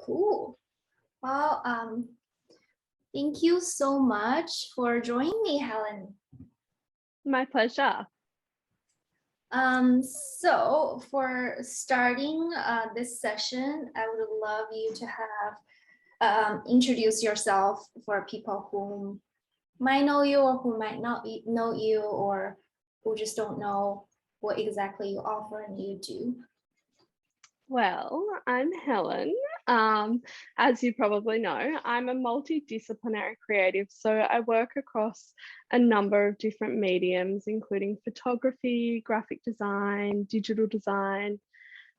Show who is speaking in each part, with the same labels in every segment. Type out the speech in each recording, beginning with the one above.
Speaker 1: Cool. Well, thank you so much for joining me, Helen.
Speaker 2: My pleasure.
Speaker 1: So for starting this session, I would love you to have introduce yourself for people who might know you or who might not know you or who just don't know what exactly you offer and you do.
Speaker 2: Well, I'm Helen. As you probably know, I'm a multidisciplinary creative, so I work across a number of different mediums, including photography, graphic design, digital design.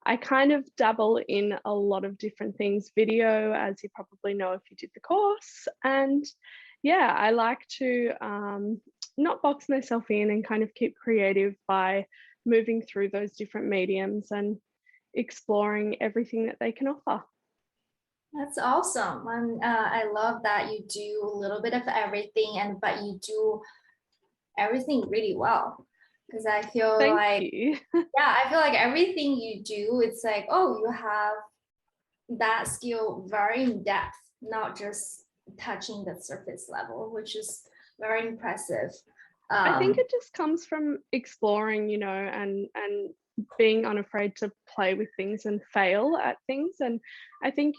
Speaker 2: I kind of dabble in a lot of different things, video, as you probably know if you did the course. And yeah, I like to not box myself in and kind of keep creative by moving through those different mediums and exploring everything that they can offer.
Speaker 1: That's awesome. And I love that you do a little bit of everything but you do everything really well. Because I feel
Speaker 2: Thank
Speaker 1: like,
Speaker 2: you.
Speaker 1: yeah, I feel like everything you do, it's like, oh, you have that skill very in depth, not just touching the surface level, which is very impressive.
Speaker 2: I think
Speaker 1: Um,
Speaker 2: it just comes from exploring, and being unafraid to play with things and fail at things. And I think,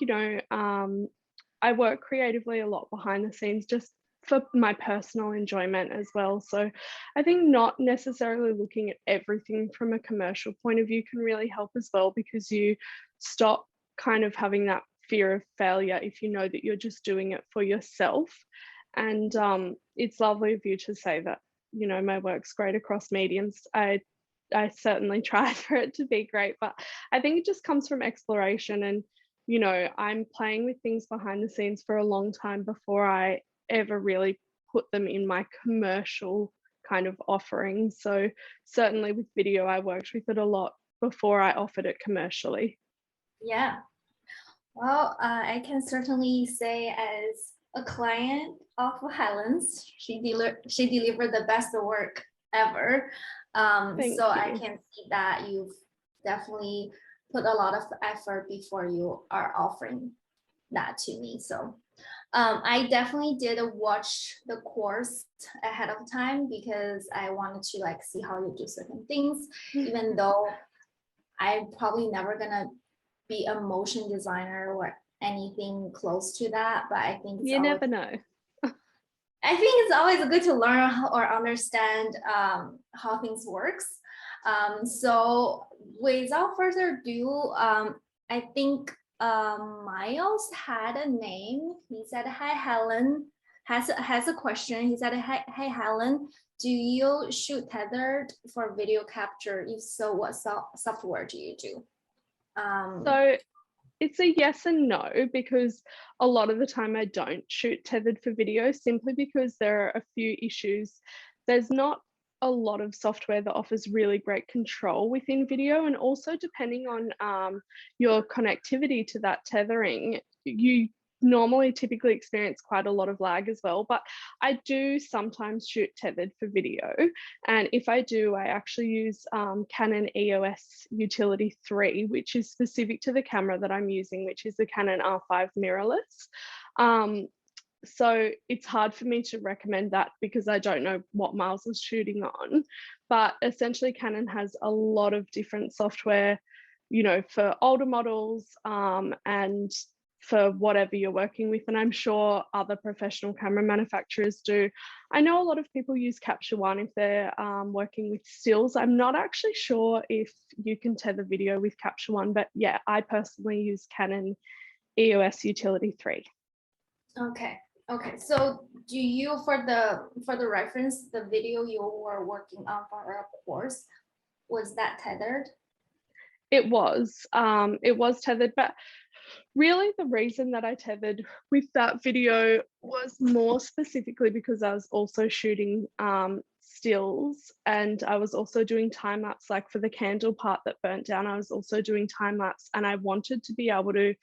Speaker 2: I work creatively a lot behind the scenes just for my personal enjoyment as well. So I think not necessarily looking at everything from a commercial point of view can really help as well, because you stop kind of having that fear of failure if you know that you're just doing it for yourself. And it's lovely of you to say that, my work's great across mediums. I certainly try for it to be great, but I think it just comes from exploration. And I'm playing with things behind the scenes for a long time before I ever really put them in my commercial kind of offering. So certainly with video, I worked with it a lot before I offered it commercially.
Speaker 1: yeah. Well, I can certainly say as a client of Helen's, she delivered the best work ever.
Speaker 2: Thank
Speaker 1: So I
Speaker 2: you.
Speaker 1: can see that you've definitely put a lot of effort before you are offering that to me. So I definitely did watch the course ahead of time because I wanted to like see how you do certain things, even though I'm probably never gonna be a motion designer or anything close to that. But
Speaker 2: You never know.
Speaker 1: I think it's always good to learn or understand how things works. So without further ado, I think Miles had a name. He said, "Hi Helen." Has a question. He said, "Hey Helen, do you shoot tethered for video capture? If so, what software do you do?" Um,
Speaker 2: So it's a yes and no, because a lot of the time I don't shoot tethered for video simply because there are a few issues. There's not a lot of software that offers really great control within video, and also depending on your connectivity to that tethering, you normally typically experience quite a lot of lag as well. But I do sometimes shoot tethered for video, and if I do, I actually use Canon EOS Utility 3, which is specific to the camera that I'm using, which is the Canon R5 mirrorless. So it's hard for me to recommend that because I don't know what Miles was shooting on. But essentially, Canon has a lot of different software, for older models, and for whatever you're working with. And I'm sure other professional camera manufacturers do. I know a lot of people use Capture One if they're working with stills. I'm not actually sure if you can tether video with Capture One, but yeah, I personally use Canon EOS Utility 3.
Speaker 1: Okay. Okay. So do you for the reference, the video you were working on for our course, was that tethered?
Speaker 2: It was tethered, but really the reason that I tethered with that video was more specifically because I was also shooting stills, and I was also doing time lapse. Like for the candle part that burnt down, I was also doing time lapse, and I wanted to be able to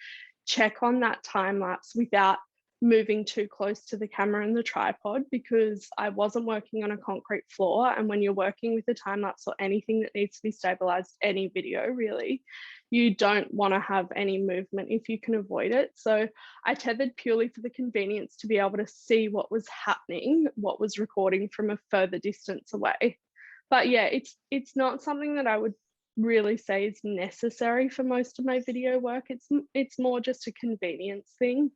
Speaker 2: check on that time lapse without moving too close to the camera and the tripod because I wasn't working on a concrete floor. And when you're working with a time lapse or anything that needs to be stabilized, any video really, you don't want to have any movement if you can avoid it. So I tethered purely for the convenience to be able to see what was happening, what was recording from a further distance away. But yeah, it's not something that I would really say is necessary for most of my video work. It's more just a convenience thing.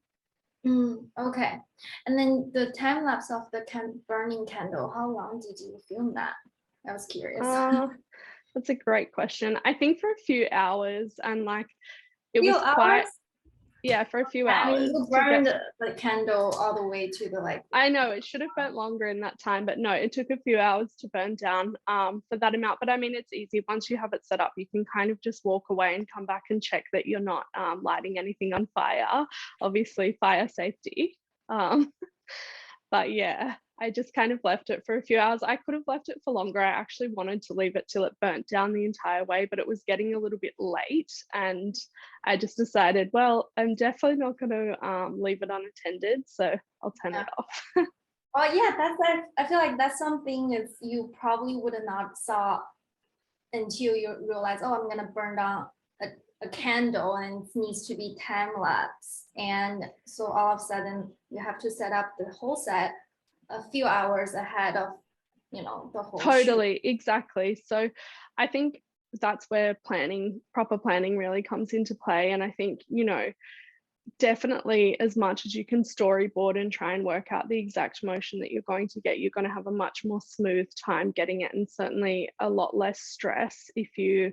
Speaker 1: Okay. And then the time lapse of the burning candle, how long did you film that? I was curious.
Speaker 2: That's a great question. I think for a few hours, and like it
Speaker 1: Few
Speaker 2: was
Speaker 1: hours?
Speaker 2: for a few
Speaker 1: I mean,
Speaker 2: hours
Speaker 1: you
Speaker 2: to get.
Speaker 1: burned the candle all the way to the like.
Speaker 2: I know it should have burnt longer in that time, but no, it took a few hours to burn down for that amount. But I mean, it's easy. Once you have it set up, you can kind of just walk away and come back and check that you're not lighting anything on fire. Obviously, fire safety. But yeah, I just kind of left it for a few hours. I could have left it for longer. I actually wanted to leave it till it burnt down the entire way, but it was getting a little bit late. And I just decided, well, I'm definitely not going to leave it unattended. So I'll turn it off.
Speaker 1: Oh yeah, I feel like that's something is you probably would have not saw until you realize, oh, I'm gonna burn down a candle and it needs to be time lapse. And so all of a sudden you have to set up the whole set a few hours ahead of, the whole
Speaker 2: Totally, exactly. So I think that's where proper planning really comes into play. And I think, definitely as much as you can storyboard and try and work out the exact motion that you're going to get, you're going to have a much more smooth time getting it, and certainly a lot less stress if you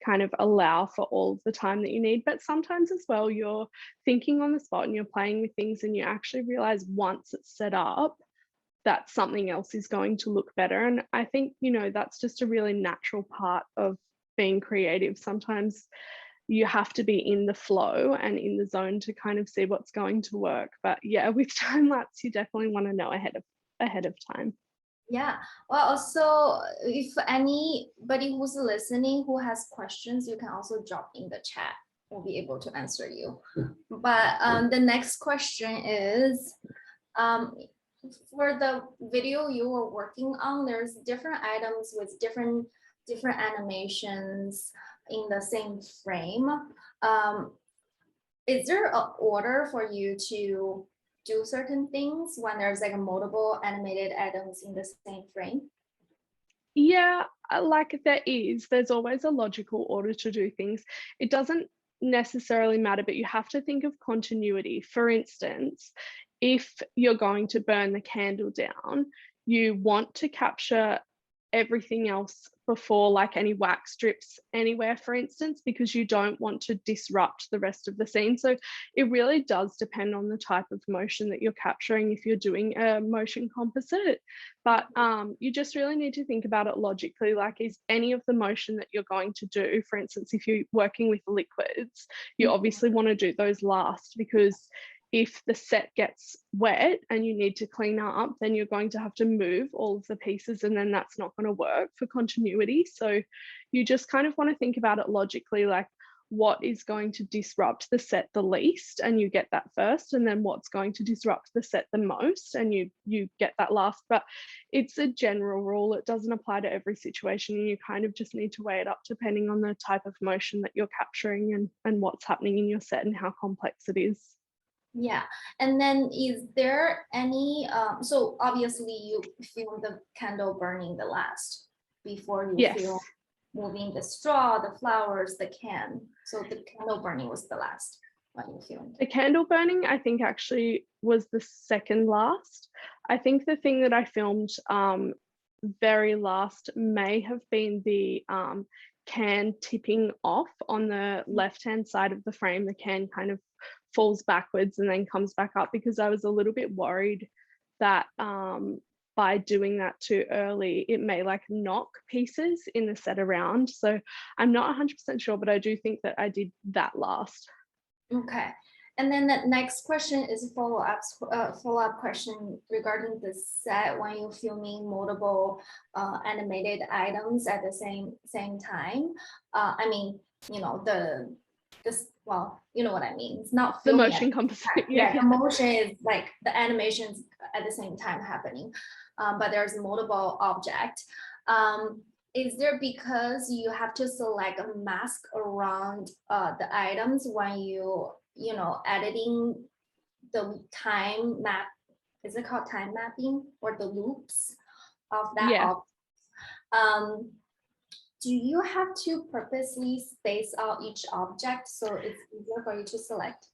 Speaker 2: kind of allow for all of the time that you need. But sometimes as well, you're thinking on the spot and you're playing with things and you actually realize once it's set up that something else is going to look better. And I think, that's just a really natural part of being creative. Sometimes you have to be in the flow and in the zone to kind of see what's going to work. But yeah, with time lapse, you definitely want to know ahead of time.
Speaker 1: Yeah. Well, also, if anybody who's listening who has questions, you can also drop in the chat. We'll be able to answer you. But the next question is, for the video you were working on, there's different items with different animations in the same frame. Is there an order for you to do certain things when there's like multiple animated items in the same frame?
Speaker 2: Yeah, like there's always a logical order to do things. It doesn't necessarily matter, but you have to think of continuity. For instance, if you're going to burn the candle down, you want to capture everything else before, like any wax strips anywhere, for instance, because you don't want to disrupt the rest of the scene. So it really does depend on the type of motion that you're capturing if you're doing a motion composite. But you just really need to think about it logically, like is any of the motion that you're going to do, for instance, if you're working with liquids, you obviously want to do those last, because if the set gets wet and you need to clean up, then you're going to have to move all of the pieces, and then that's not going to work for continuity. So you just kind of want to think about it logically, like what is going to disrupt the set the least, and you get that first, and then what's going to disrupt the set the most, and you get that last. But it's a general rule. It doesn't apply to every situation, and you kind of just need to weigh it up depending on the type of motion that you're capturing and what's happening in your set and how complex it is.
Speaker 1: Yeah, and then is there any, so obviously you film the candle burning the last before you
Speaker 2: Yes.
Speaker 1: film moving the straw, the flowers, the can. So the candle burning was the last when you filmed.
Speaker 2: The candle burning, I think, actually was the second last. I think the thing that I filmed very last may have been the can tipping off on the left-hand side of the frame. The can kind of falls backwards and then comes back up, because I was a little bit worried that by doing that too early, it may like knock pieces in the set around. So I'm not 100% sure, but I do think that I did that last.
Speaker 1: Okay. And then the next question is a follow-up question regarding the set when you're filming multiple animated items at the same time. I mean, the well, you know what I mean. It's not
Speaker 2: The
Speaker 1: filming
Speaker 2: motion composite.
Speaker 1: yeah,
Speaker 2: Yeah.
Speaker 1: the motion is like the animations at the same time happening, but there's multiple object. Is there because you have to select a mask around the items when you know editing the time map? Is it called time mapping or the loops of that
Speaker 2: Yeah.
Speaker 1: object? Um, do you have to purposely space out each object so it's easier for you to select?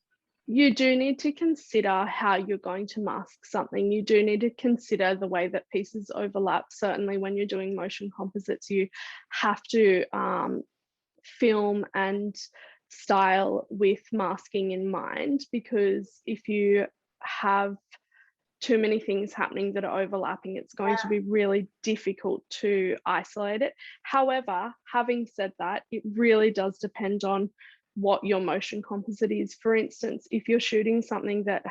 Speaker 2: You do need to consider how you're going to mask something. You do need to consider the way that pieces overlap. Certainly when you're doing motion composites, you have to film and style with masking in mind, because if you have too many things happening that are overlapping, it's going to be really difficult to isolate it. However, having said that, it really does depend on what your motion composite is. For instance, if you're shooting something that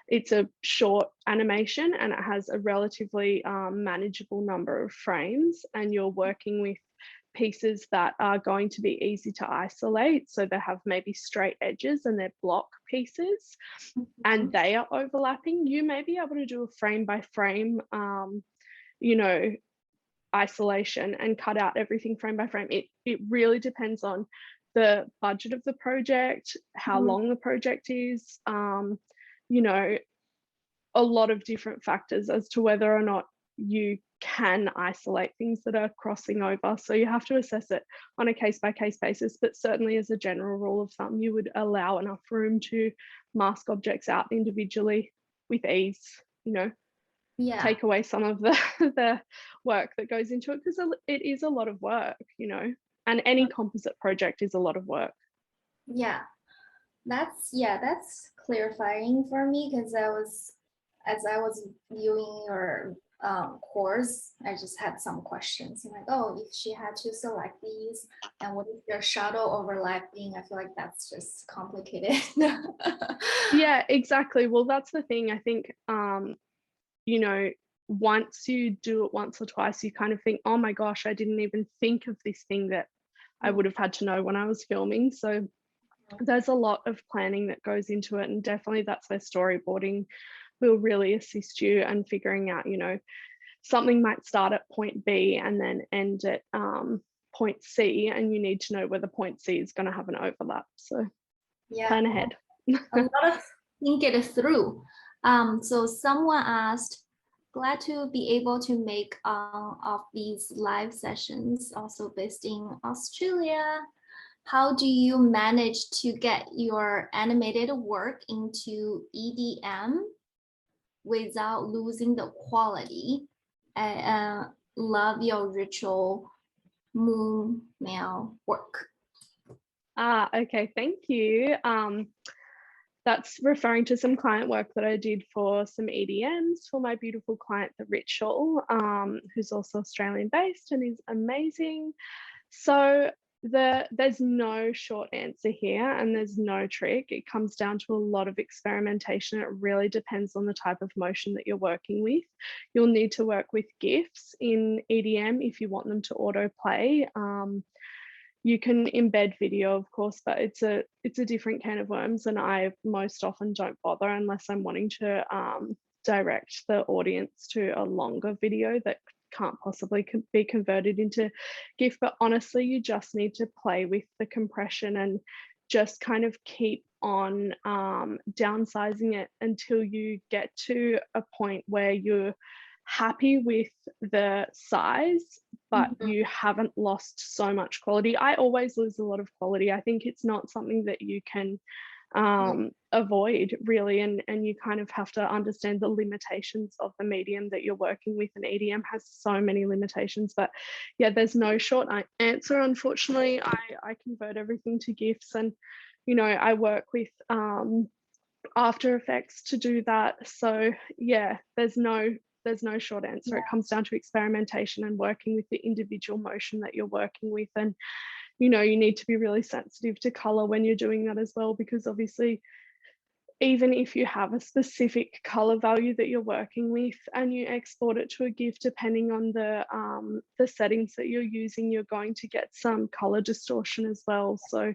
Speaker 2: it's a short animation and it has a relatively manageable number of frames, and you're working with pieces that are going to be easy to isolate, so they have maybe straight edges and they're block pieces, and they are overlapping, you may be able to do a frame by frame, you know, isolation and cut out everything frame by frame. It really depends on the budget of the project, how long the project is, you know, a lot of different factors as to whether or not you can isolate things that are crossing over. So you have to assess it on a case by case basis, but certainly as a general rule of thumb, you would allow enough room to mask objects out individually with ease, you know,
Speaker 1: Yeah,
Speaker 2: take away some of the, the work that goes into it, because it is a lot of work, you know, and any composite project is a lot of work.
Speaker 1: yeah. That's clarifying for me because as I was viewing your course, I just had some questions. I'm like, oh, if she had to select these, and what if there's shadow overlapping? I feel like that's just complicated.
Speaker 2: Yeah, exactly. Well, that's the thing. I think, you know, once you do it once or twice, you kind of think, oh my gosh, I didn't even think of this thing that I would have had to know when I was filming. So there's a lot of planning that goes into it, and definitely that's where storyboarding will really assist you, and figuring out, you know, something might start at point B and then end at point C, and you need to know whether point C is going to have an overlap. So
Speaker 1: Yeah,
Speaker 2: plan ahead.
Speaker 1: a lot of think it through. So someone asked, glad to be able to make of these live sessions, also based in Australia. How do you manage to get your animated work into EDM without losing the quality? I love your ritual moon mail work.
Speaker 2: Okay, thank you. That's referring to some client work that I did for some EDMs for my beautiful client, The Ritual, who's also Australian based and is amazing. So there's no short answer here, and there's no trick. It comes down to a lot of experimentation. It really depends on the type of motion that you're working with. You'll need to work with GIFs in EDM if you want them to autoplay. You can embed video, of course, but it's a different can of worms, and I most often don't bother unless I'm wanting to direct the audience to a longer video that can't possibly be converted into GIF. But honestly, you just need to play with the compression and just kind of keep on downsizing it until you get to a point where you're happy with the size, but you haven't lost so much quality. I always lose a lot of quality. I think it's not something that you can avoid really, and you kind of have to understand the limitations of the medium that you're working with, and EDM has so many limitations. But yeah, there's no short answer, unfortunately. I convert everything to GIFs, and you know, I work with After Effects to do that. So yeah, there's no short answer. It comes down to experimentation and working with the individual motion that you're working with. And you know, you need to be really sensitive to color when you're doing that as well, because obviously even if you have a specific color value that you're working with and you export it to a GIF, depending on the settings that you're using, you're going to get some color distortion as well. So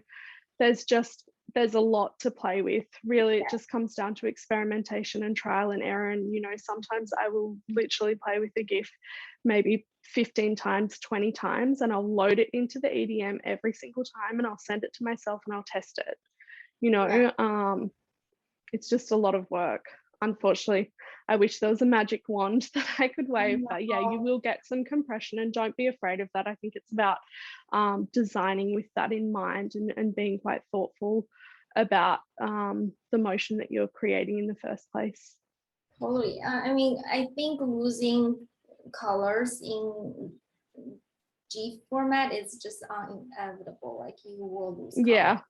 Speaker 2: there's just there's a lot to play with. Really, it just comes down to experimentation and trial and error. And, sometimes I will literally play with a GIF maybe 15 times, 20 times, and I'll load it into the EDM every single time and I'll send it to myself and I'll test it. It's just a lot of work. Unfortunately, I wish there was a magic wand that I could wave, but yeah, you will get some compression, and don't be afraid of that. I think it's about designing with that in mind, and being quite thoughtful about the motion that you're creating in the first place.
Speaker 1: Totally. I mean, I think losing colors in GIF format is just inevitable. Like you will lose colors,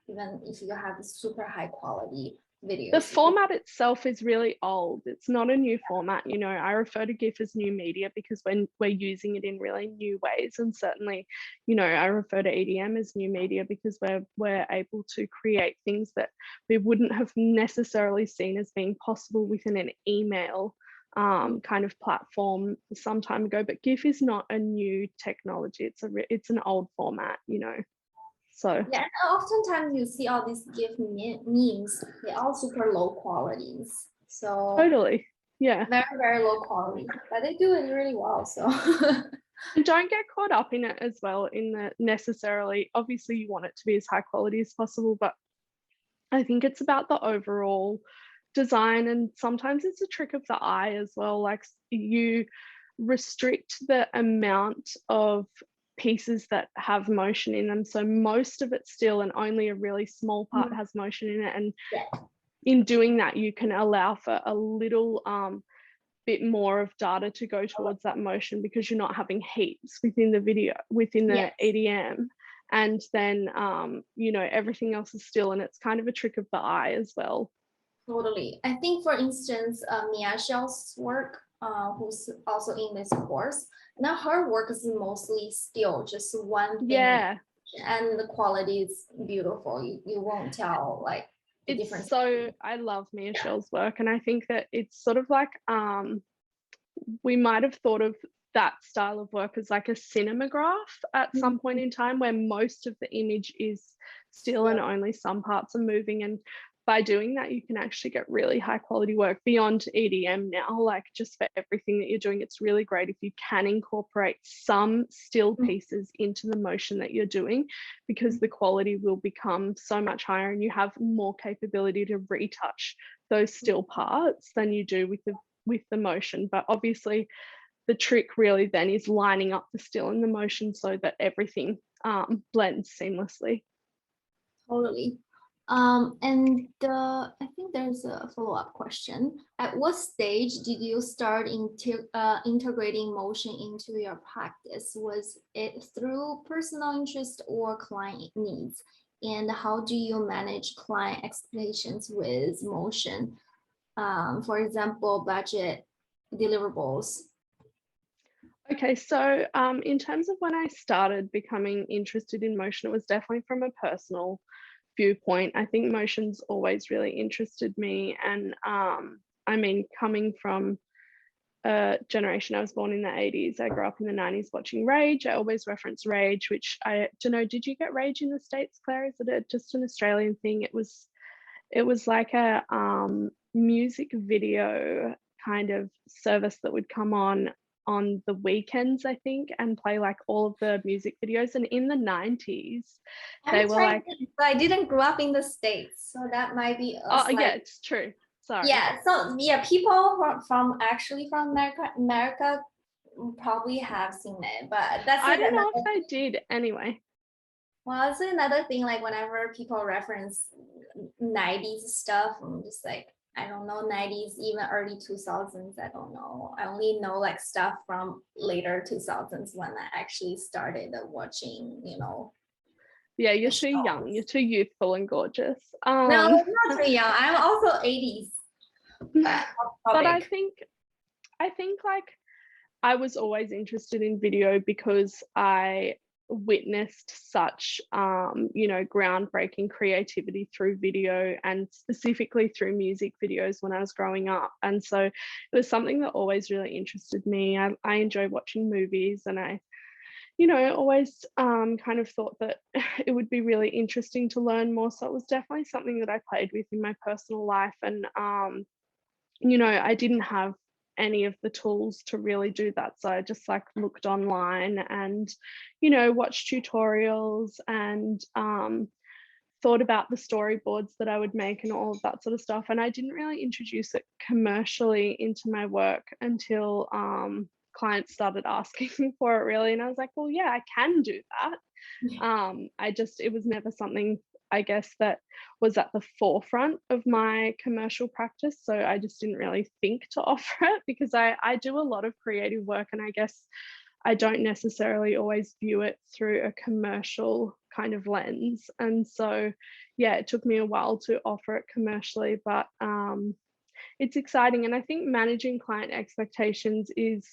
Speaker 1: even if you have super high quality videos.
Speaker 2: The format itself is really old. It's not a new format. I refer to GIF as new media because when we're using it in really new ways, and certainly, I refer to EDM as new media because we're able to create things that we wouldn't have necessarily seen as being possible within an email kind of platform some time ago. But GIF is not a new technology. It's an old format, So
Speaker 1: yeah, oftentimes you see all these GIF memes, they're all super low qualities. So
Speaker 2: totally, yeah.
Speaker 1: Very, very low quality, but they do it really well. So
Speaker 2: and don't get caught up in it as well, in the necessarily, obviously you want it to be as high quality as possible, but I think it's about the overall design, and sometimes it's a trick of the eye as well. Like you restrict the amount of pieces that have motion in them, so most of it's still and only a really small part has motion in it, and in doing that you can allow for a little bit more of data to go towards that motion, because you're not having heaps within the video, within the EDM, and then everything else is still, and it's kind of a trick of the eye as well.
Speaker 1: Totally. I think, for instance, Mia Shell's work, who's also in this course, now her work is mostly still just one thing.
Speaker 2: Yeah.
Speaker 1: And the quality is beautiful. You won't tell like the difference.
Speaker 2: So I love Mia Shell's work, and I think that it's sort of like we might have thought of that style of work as like a cinematograph at some point in time, where most of the image is still and only some parts are moving, and by doing that you can actually get really high quality work beyond EDM now. Like just for everything that you're doing, it's really great if you can incorporate some still pieces into the motion that you're doing, because the quality will become so much higher and you have more capability to retouch those still parts than you do with the motion. But obviously the trick really then is lining up the still and the motion so that everything blends seamlessly.
Speaker 1: Totally. I think there's a follow-up question. At what stage did you start integrating motion into your practice? Was it through personal interest or client needs? And how do you manage client expectations with motion? For example, budget, deliverables.
Speaker 2: Okay, so in terms of when I started becoming interested in motion, it was definitely from a personal viewpoint. I think motion's always really interested me, and I mean, coming from a generation, I was born in the 80s, I grew up in the 90s watching Rage. I always reference Rage, which I don't know, did you get Rage in the States, Claire? Is it just an Australian thing? It was like a music video kind of service that would come on the weekends, I think, and play like all of the music videos. And in the 90s, they were like,
Speaker 1: I didn't grow up in the States, so that might be
Speaker 2: yeah, it's true. Sorry.
Speaker 1: Yeah, so yeah, people from America probably have seen it, but that's
Speaker 2: I don't know if they did anyway.
Speaker 1: Well, it's another thing, like whenever people reference 90s stuff, I'm just like, I don't know, 90s, even early 2000s, I don't know. I only know like stuff from later 2000s when I actually started watching,
Speaker 2: Yeah, you're too young. You're too youthful and gorgeous.
Speaker 1: No, I'm not too young. I'm also 80s.
Speaker 2: But I think like I was always interested in video because I witnessed such groundbreaking creativity through video, and specifically through music videos when I was growing up. And so it was something that always really interested me. I enjoy watching movies, and I always kind of thought that it would be really interesting to learn more. So it was definitely something that I played with in my personal life. And, I didn't have any of the tools to really do that. So I just like looked online and, watched tutorials and thought about the storyboards that I would make and all of that sort of stuff. And I didn't really introduce it commercially into my work until clients started asking for it really. And I was like, well, yeah, I can do that. It was never something, I guess, that was at the forefront of my commercial practice. So I just didn't really think to offer it because I do a lot of creative work, and I guess I don't necessarily always view it through a commercial kind of lens. And so, yeah, it took me a while to offer it commercially, but it's exciting. And I think managing client expectations is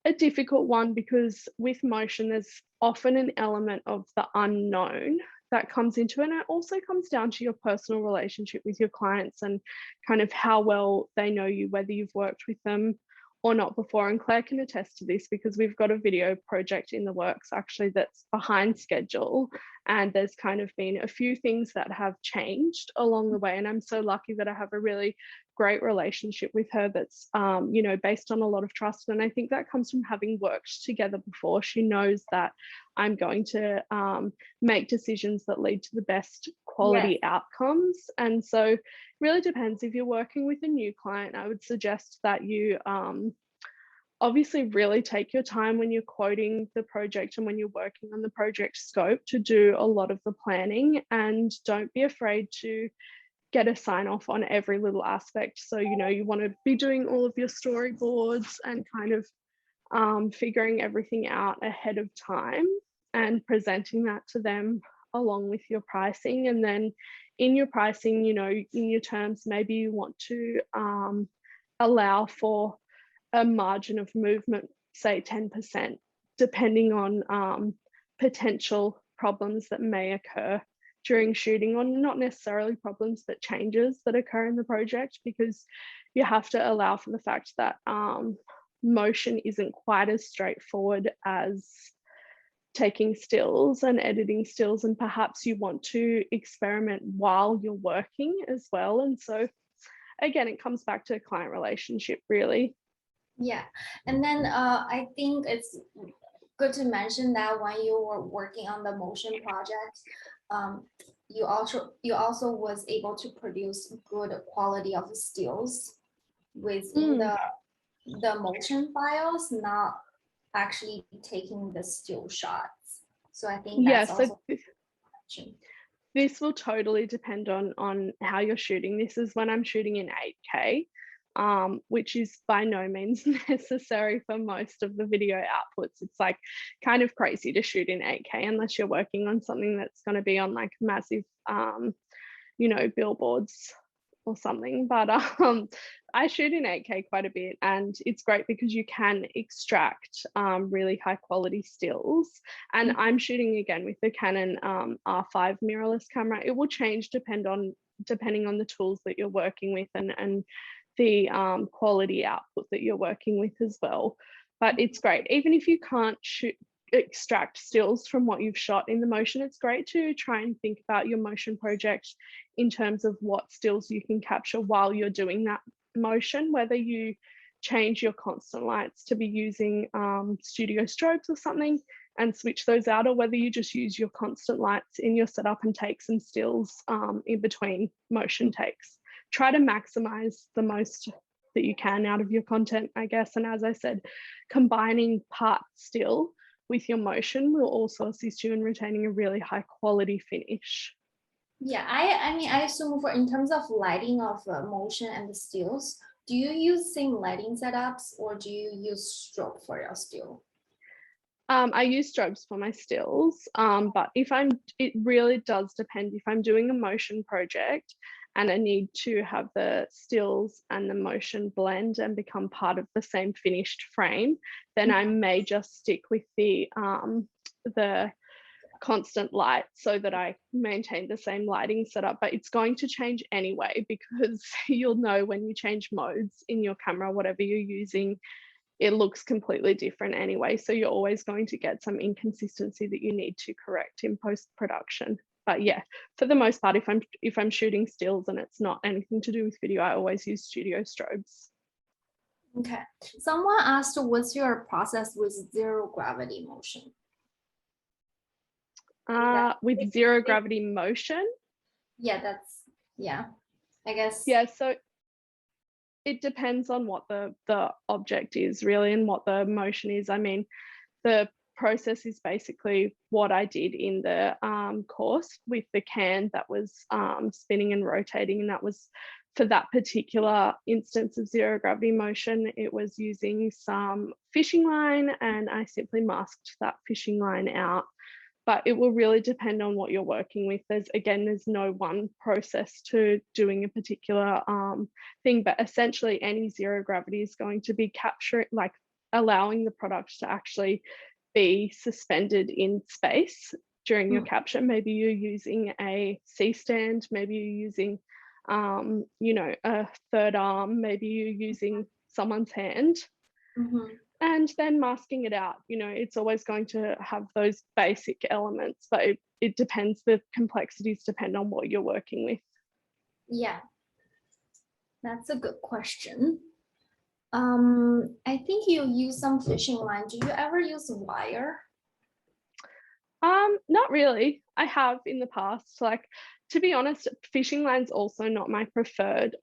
Speaker 2: a difficult one because with motion, there's often an element of the unknown that comes into it. And it also comes down to your personal relationship with your clients and kind of how well they know you, whether you've worked with them or not before. And Claire can attest to this because we've got a video project in the works actually that's behind schedule. And there's kind of been a few things that have changed along the way. And I'm so lucky that I have a really great relationship with her that's based on a lot of trust. And I think that comes from having worked together before. She knows that I'm going to make decisions that lead to the best quality outcomes. And so really depends. If you're working with a new client, I would suggest that you obviously really take your time when you're quoting the project and when you're working on the project scope to do a lot of the planning, and don't be afraid to get a sign off on every little aspect. So, you want to be doing all of your storyboards and kind of figuring everything out ahead of time and presenting that to them along with your pricing. And then in your pricing, in your terms, maybe you want to allow for a margin of movement, say 10%, depending on potential problems that may occur during shooting, or not necessarily problems, but changes that occur in the project, because you have to allow for the fact that motion isn't quite as straightforward as taking stills and editing stills, and perhaps you want to experiment while you're working as well. And so again, it comes back to a client relationship really.
Speaker 1: Yeah, and then I think it's good to mention that when you were working on the motion project, you also was able to produce good quality of stills within the motion files, not actually taking the still shots. So I think that's also
Speaker 2: this will totally depend on how you're shooting. This is when I'm shooting in 8K, which is by no means necessary for most of the video outputs. It's like kind of crazy to shoot in 8K unless you're working on something that's going to be on like massive, billboards or something. But I shoot in 8K quite a bit, and it's great because you can extract really high quality stills. And I'm shooting again with the Canon R5 mirrorless camera. It will change depending on the tools that you're working with and the quality output that you're working with as well. But it's great. Even if you can't extract stills from what you've shot in the motion, it's great to try and think about your motion project in terms of what stills you can capture while you're doing that motion, whether you change your constant lights to be using studio strobes or something and switch those out, or whether you just use your constant lights in your setup and take some stills in between motion takes. Try to maximize the most that you can out of your content, I guess. And as I said, combining part still with your motion will also assist you in retaining a really high quality finish.
Speaker 1: Yeah, I mean, I assume in terms of lighting of motion and the stills, do you use same lighting setups or do you use strobe for your still?
Speaker 2: I use strobes for my stills, but it really does depend. If I'm doing a motion project and I need to have the stills and the motion blend and become part of the same finished frame, then I may just stick with the constant light so that I maintain the same lighting setup. But it's going to change anyway, because you'll know when you change modes in your camera, whatever you're using, it looks completely different anyway. So you're always going to get some inconsistency that you need to correct in post-production. But yeah, for the most part, if I'm shooting stills and it's not anything to do with video, I always use studio strobes.
Speaker 1: Okay. Someone asked, what's your process with zero gravity motion?
Speaker 2: With zero gravity motion?
Speaker 1: Yeah, I guess.
Speaker 2: Yeah, so it depends on what the object is really and what the motion is. I mean, the process is basically what I did in the course with the can that was spinning and rotating, and that was for that particular instance of zero gravity motion. It was using some fishing line, and I simply masked that fishing line out. But it will really depend on what you're working with. There's no one process to doing a particular thing, but essentially any zero gravity is going to be capturing, like allowing the product to actually be suspended in space during your capture. Maybe you're using a C-stand, maybe you're using, a third arm, maybe you're using someone's hand. And then masking it out, it's always going to have those basic elements, but it depends, the complexities depend on what you're working with.
Speaker 1: Yeah, that's a good question. I think you use some fishing line. Do you ever use wire?
Speaker 2: Not really. I have in the past. Like, to be honest, fishing line's also not my preferred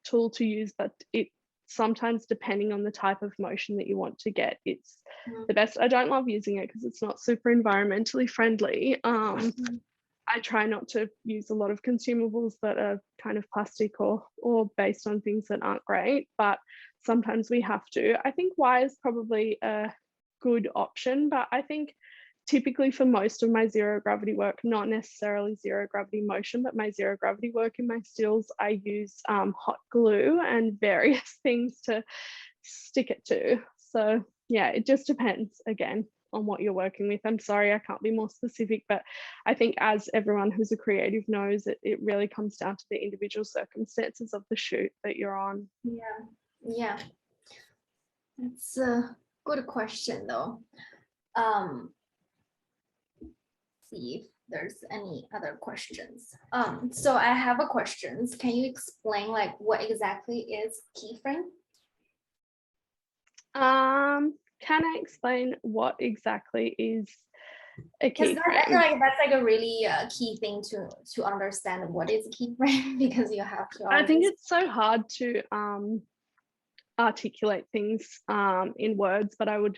Speaker 2: tool to use, but it sometimes, depending on the type of motion that you want to get, it's the best. I don't love using it because it's not super environmentally friendly. I try not to use a lot of consumables that are kind of plastic or based on things that aren't great, but sometimes we have to. I think wire is probably a good option, but I think typically for most of my zero gravity work, not necessarily zero gravity motion, but my zero gravity work in my stills, I use hot glue and various things to stick it to. So yeah, it just depends again on what you're working with. I'm sorry, I can't be more specific, but I think as everyone who's a creative knows, it really comes down to the individual circumstances of the shoot that you're on.
Speaker 1: Yeah. It's a good question though. See if there's any other questions. So I have a question. Can you explain like what exactly is keyframe?
Speaker 2: Can I explain what exactly is a keyframe?
Speaker 1: That's like a really key thing to understand what is a keyframe because you have to.
Speaker 2: I think it's so hard to articulate things in words, but I would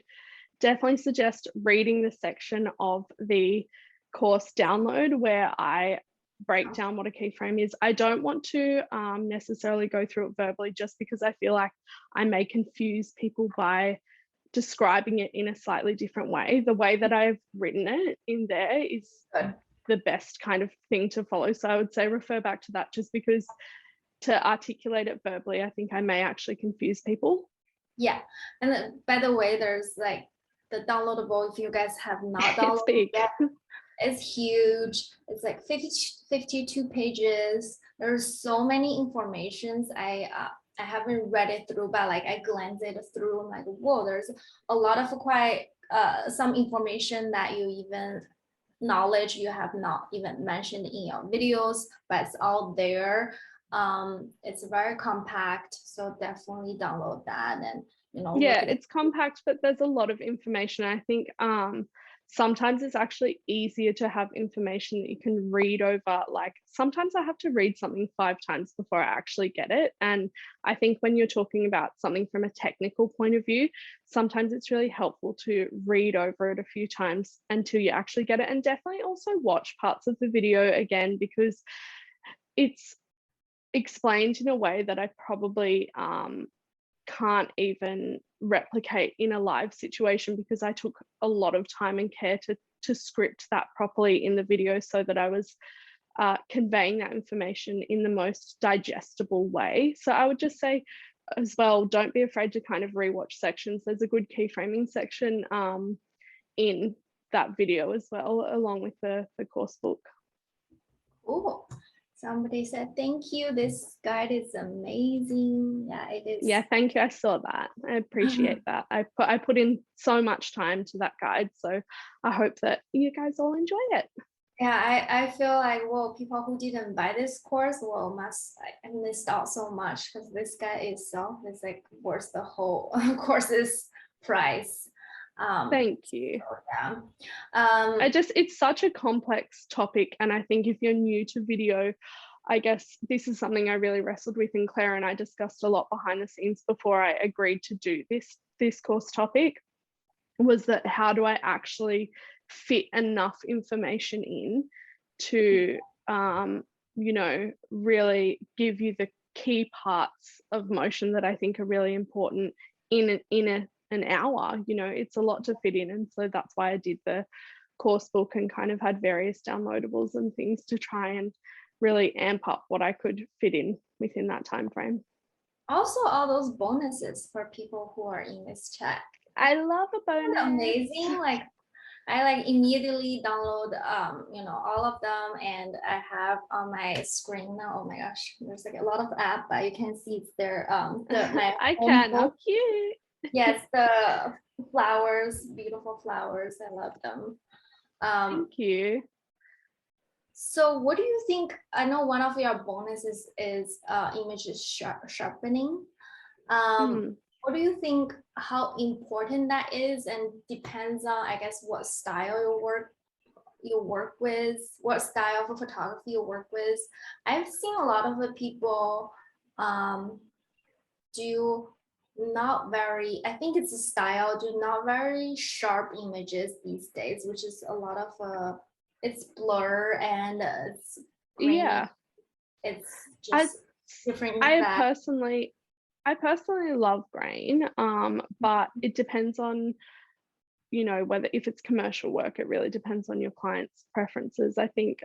Speaker 2: definitely suggest reading the section of the course download where I break down what a keyframe is. I don't want to necessarily go through it verbally just because I feel like I may confuse people by describing it in a slightly different way. The way that I've written it in there is the best kind of thing to follow. So I would say refer back to that, just because to articulate it verbally, I think I may actually confuse people.
Speaker 1: Yeah, and then, by the way, there's like the downloadable, if you guys have not downloaded it yet, it's huge. It's like 52 pages. There's so many informations. I haven't read it through, but like I glanced it through. I'm like, whoa, there's a lot of quite some information that you even knowledge you have not even mentioned in your videos, but it's all there. It's very compact, so definitely download that. And
Speaker 2: yeah, it's compact, but there's a lot of information. I think sometimes it's actually easier to have information that you can read over. Like sometimes I have to read something 5 times before I actually get it. And I think when you're talking about something from a technical point of view, sometimes it's really helpful to read over it a few times until you actually get it. And definitely also watch parts of the video again, because it's explained in a way that I probably can't even replicate in a live situation, because I took a lot of time and care to script that properly in the video so that I was conveying that information in the most digestible way. So I would just say as well, don't be afraid to kind of rewatch sections. There's a good keyframing section in that video as well, along with the course book.
Speaker 1: Cool. Somebody said, thank you. This guide is amazing. Yeah, it is.
Speaker 2: Yeah, thank you. I saw that. I appreciate that. I put in so much time to that guide, so I hope that you guys all enjoy it.
Speaker 1: Yeah, I feel like, well, people who didn't buy this course, well, I missed out so much because this guide itself is like worth the whole course's price.
Speaker 2: Thank you.
Speaker 1: Yeah.
Speaker 2: It's such a complex topic, and I think if you're new to video, I guess this is something I really wrestled with, and Claire and I discussed a lot behind the scenes before I agreed to do this course topic, was that how do I actually fit enough information in to you know, really give you the key parts of motion that I think are really important in an hour. You know, it's a lot to fit in, and so that's why I did the course book and kind of had various downloadables and things to try and really amp up what I could fit in within that time frame.
Speaker 1: Also, all those bonuses for people who are in this chat.
Speaker 2: I love a bonus.
Speaker 1: Amazing. Like I like immediately download you know, all of them, and I have on my screen now. Oh my gosh, there's like a lot of app, but you can see it's there. My
Speaker 2: I can. How cute.
Speaker 1: Yes, the flowers, beautiful flowers. I love them.
Speaker 2: Thank you.
Speaker 1: So what do you think? I know one of your bonuses is images sharpening. What do you think, how important that is, and depends on, I guess, what style you work with, what style of photography you work with. I've seen a lot of the people do not very, I think it's a style, do not very sharp images these days, which is a lot of it's blur and it's grainy.
Speaker 2: Yeah,
Speaker 1: it's just different.
Speaker 2: I personally love grain, but it depends on, you know, whether if it's commercial work, it really depends on your client's preferences. I think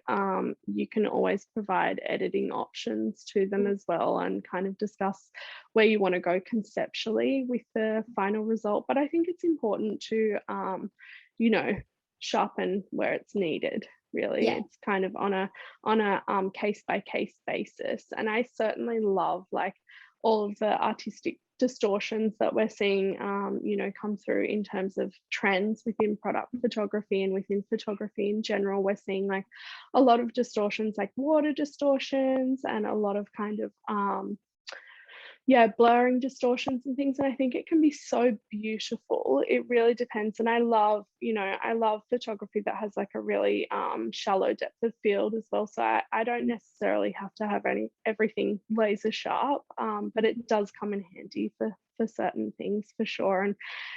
Speaker 2: you can always provide editing options to them as well, and kind of discuss where you want to go conceptually with the final result. But I think it's important to, you know, sharpen where it's needed. Really,
Speaker 1: Yeah.
Speaker 2: it's kind of on a case by case basis. And I certainly love like all of the artistic distortions that we're seeing, you know, come through in terms of trends within product photography and within photography in general. We're seeing like a lot of distortions, like water distortions, and a lot of kind of yeah, blurring distortions and things. And I think it can be so beautiful. It really depends. And I love, you know, I love photography that has like a really shallow depth of field as well. So I don't necessarily have to have everything laser sharp, but it does come in handy for certain things for sure. And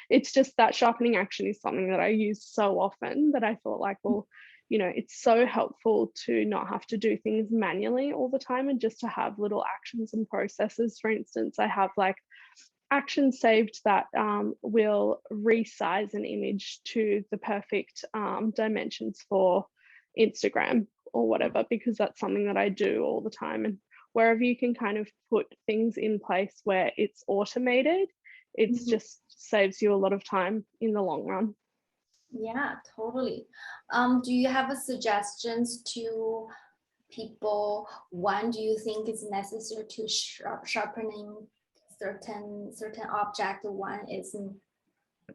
Speaker 2: it's just that sharpening action is something that I use so often that I thought like, well, you know, it's so helpful to not have to do things manually all the time, and just to have little actions and processes. For instance, I have like actions saved that will resize an image to the perfect dimensions for Instagram or whatever, because that's something that I do all the time. And wherever you can kind of put things in place where it's automated, it's just saves you a lot of time in the long run.
Speaker 1: Yeah, totally. Do you have a suggestions to people? One, do you think it's necessary to sharpening certain object? One isn't.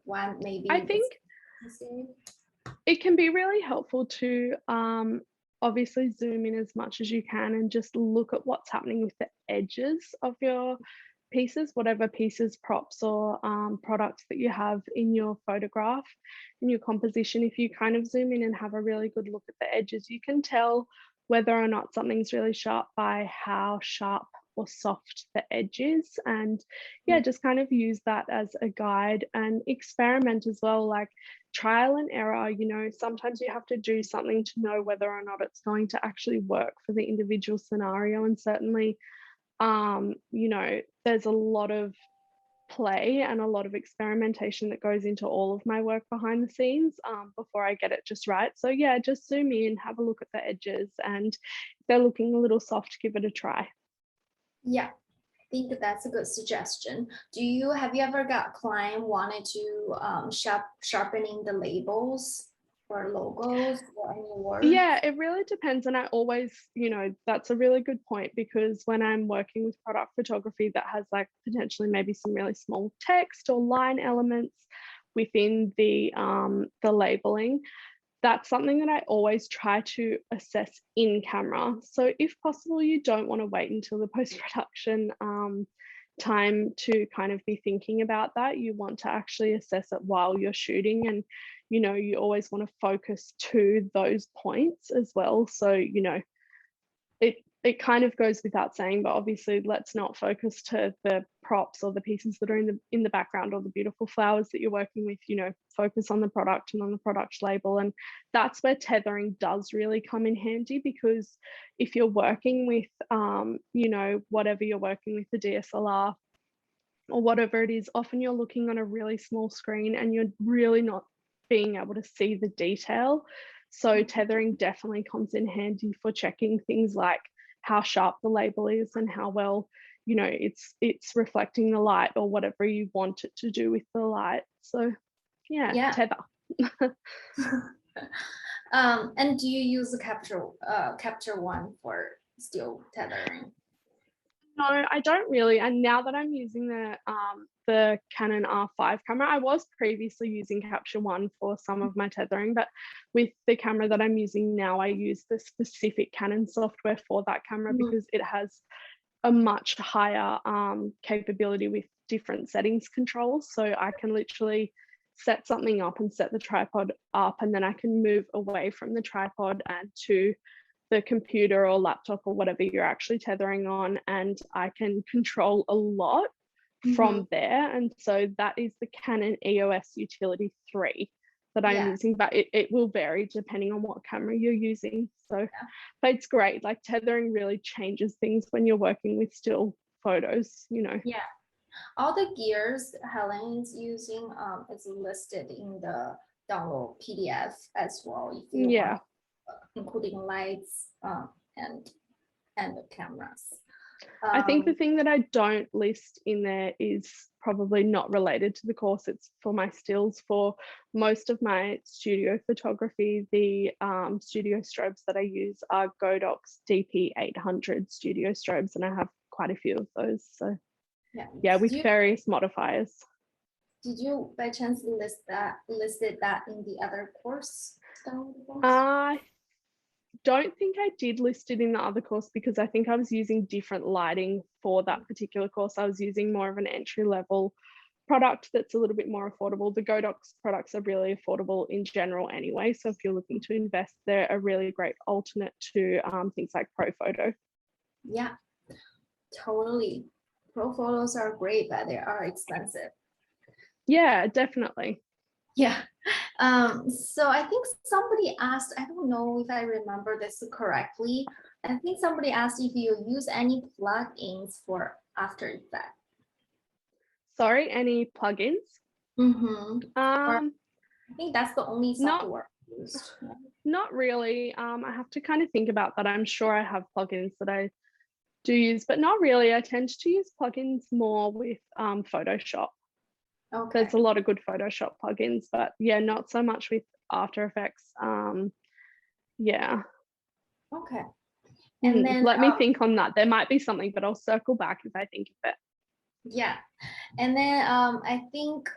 Speaker 1: One maybe.
Speaker 2: I think it can be really helpful to obviously zoom in as much as you can and just look at what's happening with the edges of your pieces, whatever pieces, props, or products that you have in your photograph, in your composition. If you kind of zoom in and have a really good look at the edges, you can tell whether or not something's really sharp by how sharp or soft the edge is. And yeah, just kind of use that as a guide and experiment as well, like trial and error. You know, sometimes you have to do something to know whether or not it's going to actually work for the individual scenario. And certainly you know, there's a lot of play and a lot of experimentation that goes into all of my work behind the scenes before I get it just right. So yeah, just zoom in, have a look at the edges, and if they're looking a little soft, give it a try.
Speaker 1: Yeah, I think that's a good suggestion. Have you ever got client wanted to sharpening the labels? or logos or any words?
Speaker 2: Yeah, it really depends. And I always, that's a really good point, because when I'm working with product photography that has like potentially maybe some really small text or line elements within the labeling, that's something that I always try to assess in camera. So if possible, you don't want to wait until the post-production time to kind of be thinking about that. You want to actually assess it while you're shooting, and you always want to focus to those points as well. So it kind of goes without saying, but obviously let's not focus to the props or the pieces that are in the background, or the beautiful flowers that you're working with. Focus on the product and on the product label. And that's where tethering does really come in handy, because if you're working with whatever you're working with, the DSLR or whatever it is, often you're looking on a really small screen and you're really not being able to see the detail. So tethering definitely comes in handy for checking things like how sharp the label is and how well it's reflecting the light, or whatever you want it to do with the light. So
Speaker 1: Yeah.
Speaker 2: tether.
Speaker 1: And do you use the Capture One for still tethering?
Speaker 2: No, I don't really. And now that I'm using the Canon R5 camera, I was previously using Capture One for some of my tethering, but with the camera that I'm using now, I use the specific Canon software for that camera, because it has a much higher capability with different settings controls. So I can literally set something up and set the tripod up, and then I can move away from the tripod and to the computer or laptop or whatever you're actually tethering on, and I can control a lot from there. And so that is the Canon EOS Utility 3 that I'm using, but it will vary depending on what camera you're using. So but it's great. Like tethering really changes things when you're working with still photos.
Speaker 1: Yeah. All the gears Helen is using is listed in the download PDF as well, if you want, including lights and the cameras.
Speaker 2: I think the thing that I don't list in there is probably not related to the course. It's for my stills. For most of my studio photography, the studio strobes that I use are Godox DP800 studio strobes, and I have quite a few of those. So with various modifiers.
Speaker 1: Did you by chance listed that in the other course?
Speaker 2: I don't think I did list it in the other course, because I think I was using different lighting for that particular course. I was using more of an entry level product that's a little bit more affordable. The Godox products are really affordable in general anyway. So if you're looking to invest, they're a really great alternate to things like ProPhoto.
Speaker 1: Yeah, totally. Pro photos are great, but they are expensive.
Speaker 2: Yeah, definitely.
Speaker 1: Yeah. So I think somebody asked, I don't know if I remember this correctly. I think somebody asked if you use any plugins for After Effects.
Speaker 2: Sorry, any plugins?
Speaker 1: I think that's the only software used.
Speaker 2: Not really. I have to kind of think about that. I'm sure I have plugins that I do use, but not really. I tend to use plugins more with Photoshop.
Speaker 1: Okay.
Speaker 2: There's a lot of good Photoshop plugins, but not so much with After Effects.
Speaker 1: Okay. And then
Speaker 2: let me think on that. There might be something, but I'll circle back if I think of it.
Speaker 1: Yeah. And then I think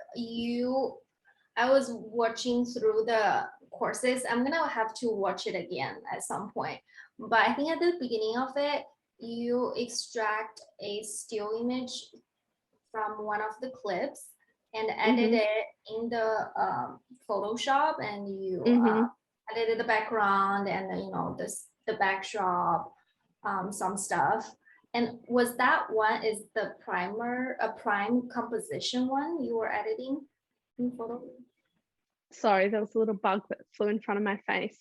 Speaker 1: I was watching through the courses. I'm gonna have to watch it again at some point. But I think at the beginning of it, you extract a still image from one of the clips and edit it in the Photoshop, and you edited the background and the backdrop, some stuff. And was that one is the prime composition one you were editing in photo?
Speaker 2: Sorry, there was a little bug that flew in front of my face.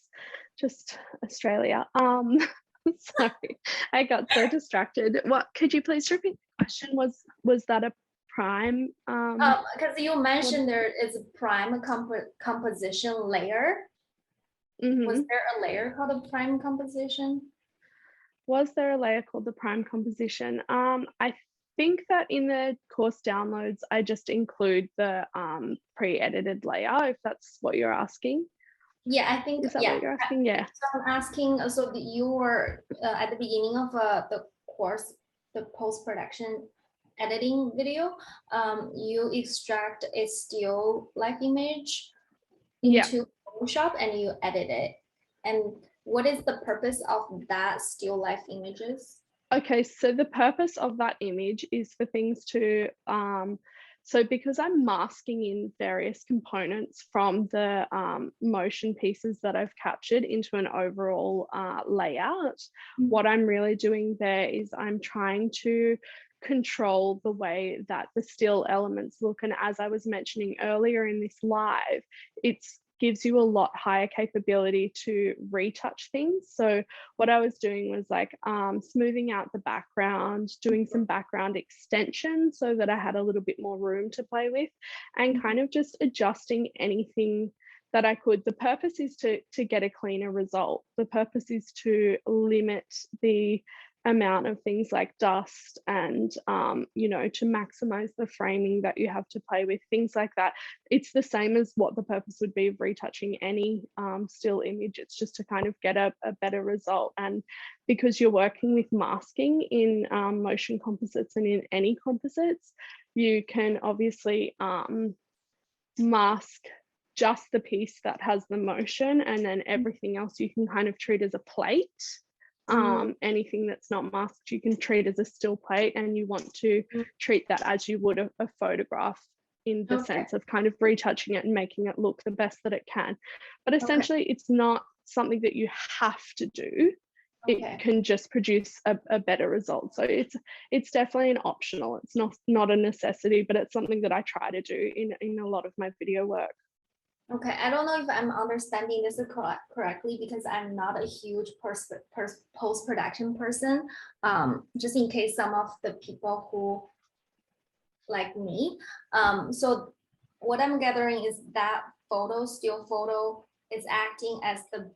Speaker 2: Just Australia. Sorry, I got so distracted. What, could you please repeat the question? Was that a prime?
Speaker 1: Because you mentioned there is a prime composition layer. Was there a layer called a prime composition?
Speaker 2: Was there a layer called the prime composition? I think that in the course downloads, I just include the pre-edited layer, if that's what you're asking.
Speaker 1: Yeah, I think,
Speaker 2: Is that
Speaker 1: yeah.
Speaker 2: what you're asking? Yeah.
Speaker 1: So I'm asking, so you were at the beginning of the course, the post-production editing video, you extract a still life image
Speaker 2: Yeah.
Speaker 1: into Photoshop and you edit it. And what is the purpose of that still life images?
Speaker 2: Okay, so the purpose of that image is for things to, so because I'm masking in various components from the motion pieces that I've captured into an overall layout, what I'm really doing there is I'm trying to control the way that the still elements look. And as I was mentioning earlier in this live, it's gives you a lot higher capability to retouch things. So what I was doing was like smoothing out the background, doing some background extension so that I had a little bit more room to play with, and kind of just adjusting anything that I could. The purpose is to get a cleaner result. The purpose is to limit the amount of things like dust and you know, to maximize the framing that you have to play with, things like that. It's the same as what the purpose would be of retouching any still image. It's just to kind of get a better result. And because you're working with masking in motion composites and in any composites, you can obviously mask just the piece that has the motion, and then everything else you can kind of treat as a plate. Anything that's not masked you can treat as a still plate, and you want to treat that as you would a photograph, in the sense of kind of retouching it and making it look the best that it can. But essentially it's not something that you have to do. It can just produce a better result. So it's definitely an optional. It's not a necessity, but it's something that I try to do in a lot of my video work.
Speaker 1: Okay, I don't know if I'm understanding this correctly because I'm not a huge post-production person. Just in case some of the people who like me. So what I'm gathering is that still photo is acting as the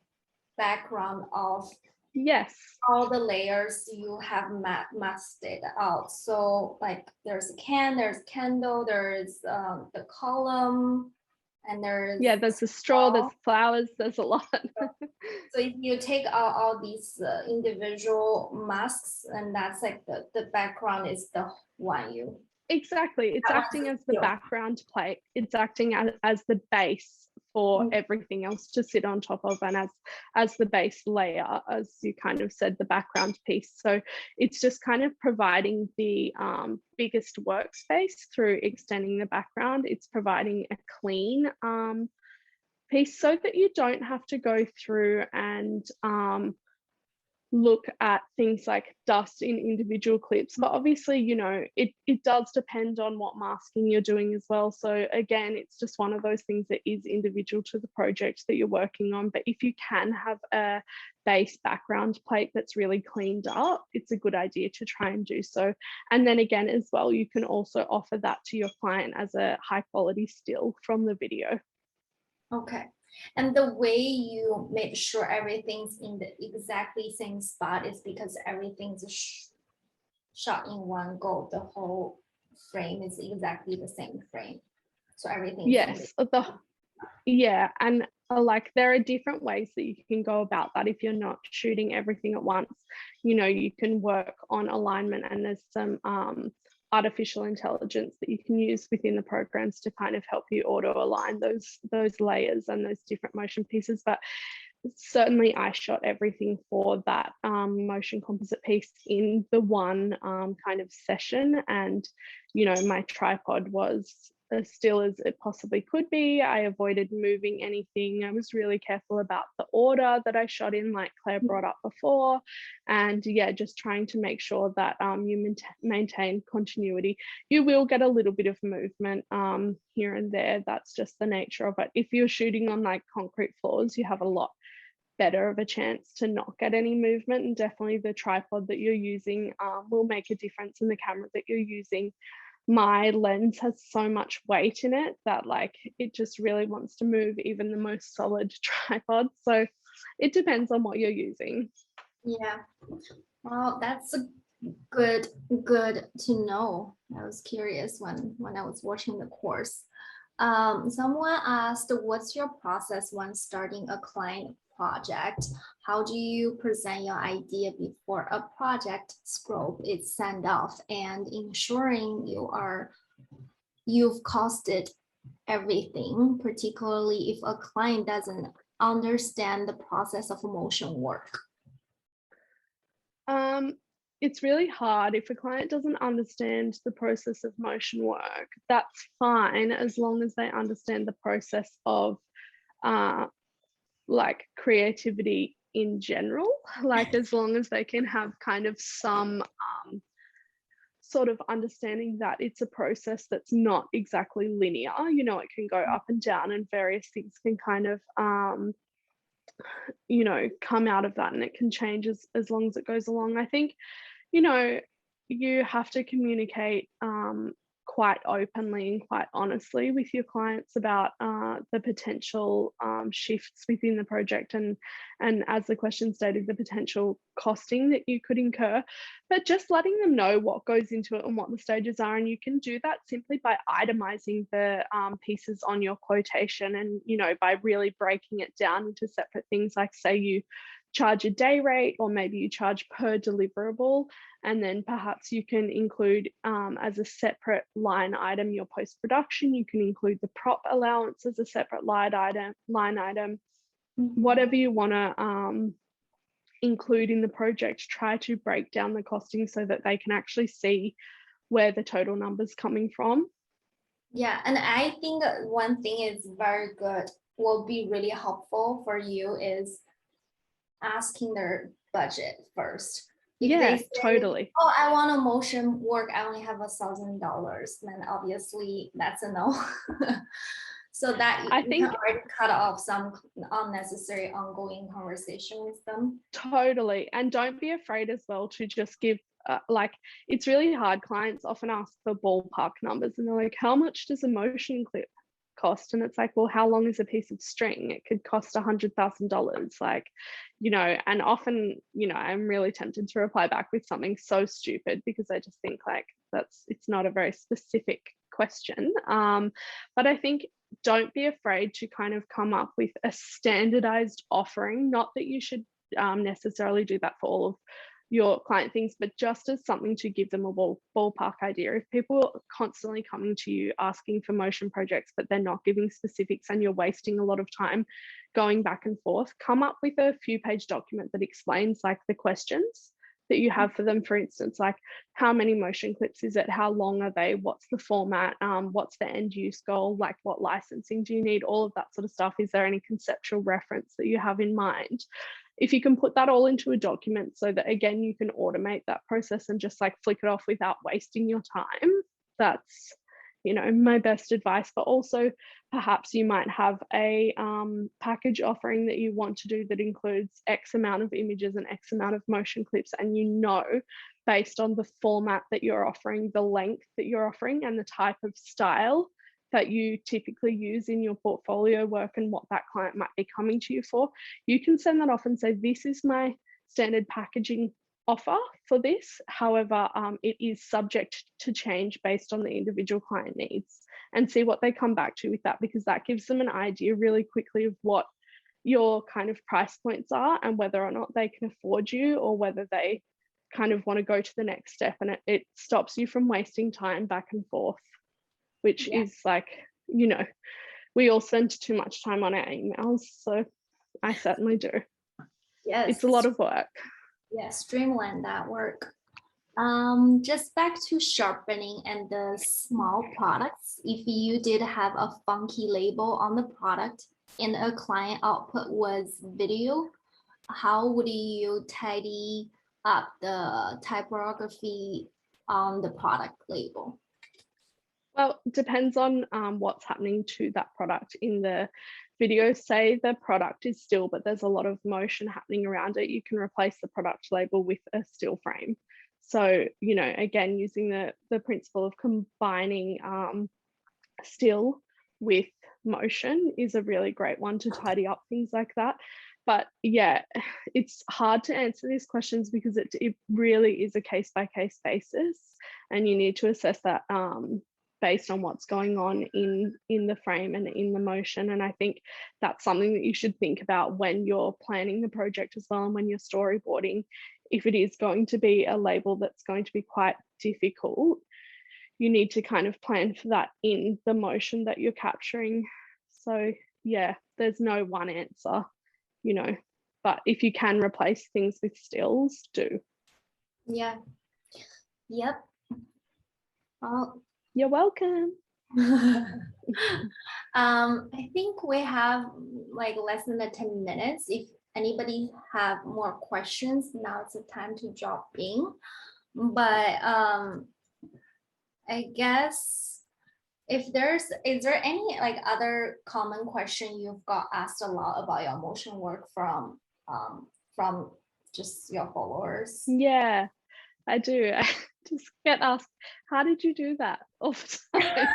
Speaker 1: background of
Speaker 2: Yes.
Speaker 1: all the layers you have masked it out. So like there's a can, there's candle, there's the column, and there's
Speaker 2: there's a straw, there's flowers, there's a lot.
Speaker 1: So if you take all these individual masks, and that's like the background is the one you.
Speaker 2: Exactly, it's acting as the background plate. It's acting as the base for everything else to sit on top of, and as the base layer, as you kind of said, the background piece. So it's just kind of providing the biggest workspace through extending the background. It's providing a clean piece so that you don't have to go through and look at things like dust in individual clips. But obviously, you know, it does depend on what masking you're doing as well. So again, it's just one of those things that is individual to the project that you're working on. But if you can have a base background plate that's really cleaned up, it's a good idea to try and do so. And then again as well, you can also offer that to your client as a high quality still from the video.
Speaker 1: Okay. And the way you make sure everything's in the exactly same spot is because everything's shot in one go. The whole frame is exactly the same frame. So everything.
Speaker 2: Yes, and like there are different ways that you can go about that if you're not shooting everything at once. You know, you can work on alignment, and there's some artificial intelligence that you can use within the programs to kind of help you auto align those layers and those different motion pieces. But certainly I shot everything for that motion composite piece in the one kind of session, and you know, my tripod was as still as it possibly could be. I avoided moving anything. I was really careful about the order that I shot in, like Claire brought up before, and yeah, just trying to make sure that you maintain continuity. You will get a little bit of movement here and there. That's just the nature of it. If you're shooting on like concrete floors, you have a lot better of a chance to not get any movement, and definitely the tripod that you're using will make a difference in the camera that you're using. My lens has so much weight in it that like it just really wants to move even the most solid tripod. So it depends on what you're using.
Speaker 1: Yeah, well, that's a good to know. I was curious when I was watching the course. Someone asked, what's your process when starting a client project? How do you present your idea before a project scope is sent off and ensuring you've costed everything, particularly if a client doesn't understand the process of motion work?
Speaker 2: It's really hard if a client doesn't understand the process of motion work. That's fine as long as they understand the process of like creativity in general. Like as long as they can have kind of some sort of understanding that it's a process that's not exactly linear. You know, it can go up and down and various things can kind of you know, come out of that, and it can change as long as it goes along. I think, you know, you have to communicate quite openly and quite honestly with your clients about the potential shifts within the project, and as the question stated, the potential costing that you could incur, but just letting them know what goes into it and what the stages are. And you can do that simply by itemizing the pieces on your quotation, and you know, by really breaking it down into separate things, like say you charge a day rate, or maybe you charge per deliverable, and then perhaps you can include as a separate line item your post-production. You can include the prop allowance as a separate line item, whatever you want to include in the project. Try to break down the costing so that they can actually see where the total number's coming from.
Speaker 1: Yeah, and I think one thing is very good, will be really helpful for you, is asking their budget first. If
Speaker 2: Yeah,
Speaker 1: they say,
Speaker 2: totally.
Speaker 1: oh, I want a motion work, I only have $1,000, then obviously that's a no. So that
Speaker 2: I
Speaker 1: you
Speaker 2: think
Speaker 1: can already cut off some unnecessary ongoing conversation with them.
Speaker 2: totally. And don't be afraid as well to just give like, it's really hard. Clients often ask for ballpark numbers, and they're like, how much does a motion clip cost? And it's like, well, how long is a piece of string? It could cost $100,000. Like, you know, and often, you know, I'm really tempted to reply back with something so stupid, because I just think like it's not a very specific question. But I think don't be afraid to kind of come up with a standardized offering. Not that you should necessarily do that for all of your client things, but just as something to give them a ballpark idea. If people are constantly coming to you asking for motion projects, but they're not giving specifics, and you're wasting a lot of time going back and forth, come up with a few-page document that explains like the questions that you have for them. For instance, like, how many motion clips is it? How long are they? What's the format? What's the end use goal? Like, what licensing do you need? All of that sort of stuff. Is there any conceptual reference that you have in mind? If you can put that all into a document so that, again, you can automate that process and just like flick it off without wasting your time, that's, you know, my best advice. But also perhaps you might have a package offering that you want to do that includes X amount of images and X amount of motion clips, and you know, based on the format that you're offering, the length that you're offering, and the type of style that you typically use in your portfolio work, and what that client might be coming to you for, you can send that off and say, this is my standard packaging offer for this. However, it is subject to change based on the individual client needs, and see what they come back to with that, because that gives them an idea really quickly of what your kind of price points are, and whether or not they can afford you, or whether they kind of want to go to the next step. And it stops you from wasting time back and forth, which is like, you know, we all spend too much time on our emails. So I certainly do.
Speaker 1: Yes.
Speaker 2: It's a lot of work.
Speaker 1: Yeah, streamline that work. Just back to sharpening and the small products. If you did have a funky label on the product and a client output was video, how would you tidy up the typography on the product label?
Speaker 2: Well, it depends on what's happening to that product in the video. Say the product is still, but there's a lot of motion happening around it, you can replace the product label with a still frame. So, you know, again, using the principle of combining still with motion is a really great one to tidy up things like that. But yeah, it's hard to answer these questions because it really is a case-by-case basis, and you need to assess that based on what's going on in the frame and in the motion. And I think that's something that you should think about when you're planning the project as well, and when you're storyboarding. If it is going to be a label that's going to be quite difficult, you need to kind of plan for that in the motion that you're capturing. So yeah, there's no one answer, you know, but if you can replace things with stills, do.
Speaker 1: Yeah. Yep. Oh.
Speaker 2: You're welcome.
Speaker 1: I think we have like less than 10 minutes. If anybody have more questions, now it's the time to drop in. But I guess if is there any like other common question you've got asked a lot about your motion work from just your followers?
Speaker 2: Yeah, I do. I just get asked, how did you do that all the time?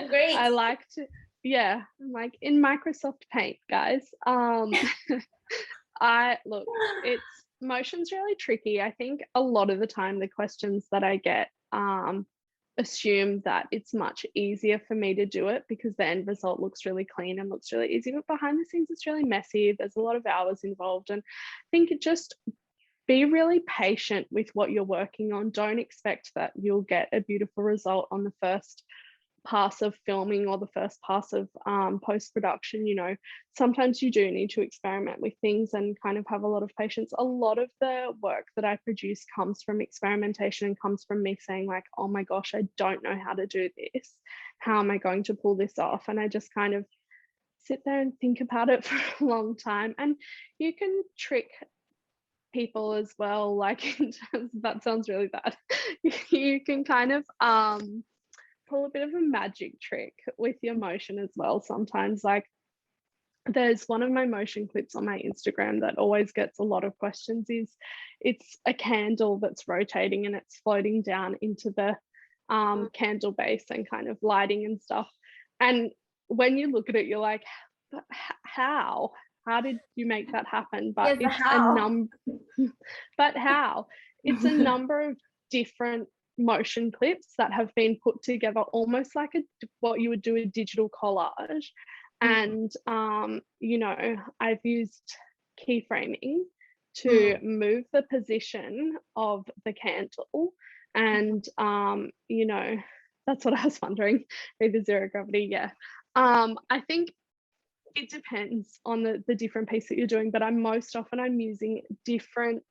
Speaker 1: Great.
Speaker 2: I like to, yeah, I'm like in Microsoft Paint, guys. Look, motion's really tricky. I think a lot of the time the questions that I get assume that it's much easier for me to do it because the end result looks really clean and looks really easy, but behind the scenes it's really messy. There's a lot of hours involved, and I think it just be really patient with what you're working on. Don't expect that you'll get a beautiful result on the first pass of filming or the first pass of post-production. You know, sometimes you do need to experiment with things and kind of have a lot of patience. A lot of the work that I produce comes from experimentation and comes from me saying like, oh my gosh, I don't know how to do this. How am I going to pull this off? And I just kind of sit there and think about it for a long time. And you can trick people as well, like in terms of, that sounds really bad. You can kind of pull a bit of a magic trick with your motion as well sometimes. Like there's one of my motion clips on my Instagram that always gets a lot of questions. It's a candle that's rotating and it's floating down into the candle base and kind of lighting and stuff. And when you look at it, you're like, how did you make that happen? But
Speaker 1: yes,
Speaker 2: it's but how? It's a number of different motion clips that have been put together almost like what you would do a digital collage. And you know, I've used keyframing to move the position of the candle, and you know, that's what I was wondering with the zero gravity. Yeah, I think it depends on the different piece that you're doing, but I'm using different